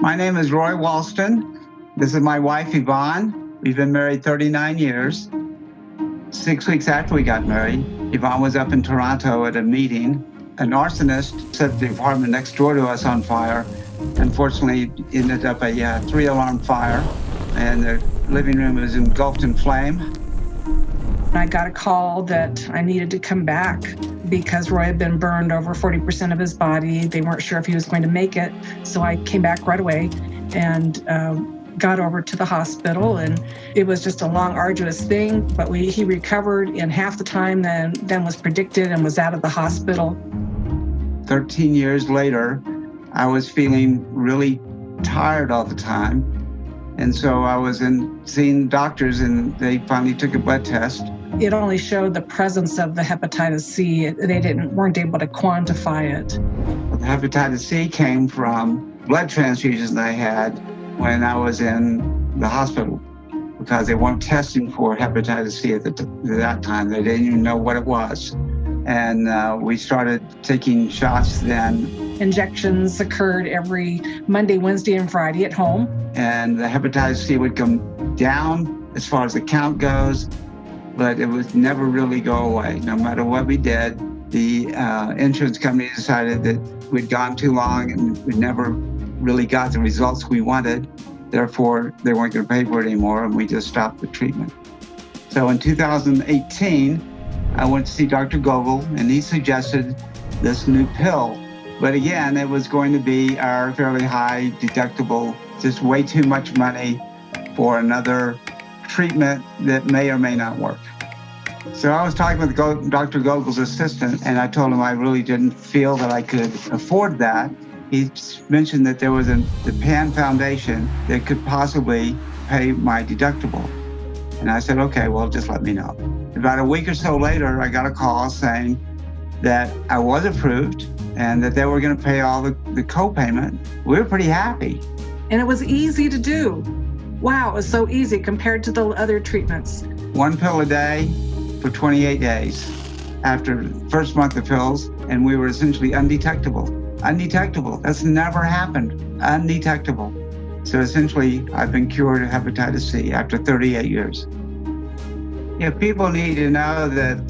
My name is Roy Walston. This is my wife, Yvonne. We've been married 39 years. 6 weeks after we got married, Yvonne was up in Toronto at a meeting. An arsonist set the apartment next door to us on fire. Unfortunately, it ended up a 3-alarm fire, and the living room was engulfed in flame. I got a call that I needed to come back because Roy had been burned over 40% of his body. They weren't sure if he was going to make it, so I came back right away and got over to the hospital, and it was just a long, arduous thing, but he recovered in half the time than was predicted and was out of the hospital. 13 years later, I was feeling really tired all the time, and so I was seeing doctors, and they finally took a blood test. It only showed the presence of the hepatitis C. They weren't able to quantify it. The hepatitis C came from blood transfusions I had when I was in the hospital, because they weren't testing for hepatitis C at that time. They didn't even know what it was. And we started taking shots then. Injections occurred every Monday, Wednesday, and Friday at home. And the hepatitis C would come down as far as the count goes, but it would never really go away. No matter what we did, the insurance company decided that we'd gone too long and we never really got the results we wanted. Therefore, they weren't going to pay for it anymore, and we just stopped the treatment. So in 2018, I went to see Dr. Gogol, and he suggested this new pill. But again, it was going to be our fairly high deductible, just way too much money for another treatment that may or may not work. So I was talking with Dr. Gogol's assistant, and I told him I really didn't feel that I could afford that. He mentioned that there was the Pam Foundation that could possibly pay my deductible. And I said, okay, well, just let me know. About a week or so later, I got a call saying that I was approved and that they were going to pay all the co-payment. We were pretty happy. And it was easy to do. Wow, it was so easy compared to the other treatments. 1 pill a day for 28 days after the first month of pills, and we were essentially undetectable. Undetectable. That's never happened. Undetectable. So essentially, I've been cured of hepatitis C after 38 years. Yeah, people need to know that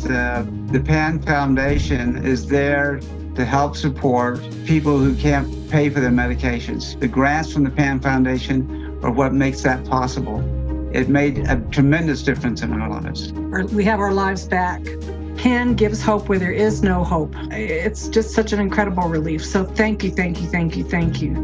the Pam Foundation is there to help support people who can't pay for their medications. The grants from the Pam Foundation are what makes that possible. It made a tremendous difference in our lives. We have our lives back. Pam gives hope where there is no hope. It's just such an incredible relief. So thank you, thank you, thank you, thank you.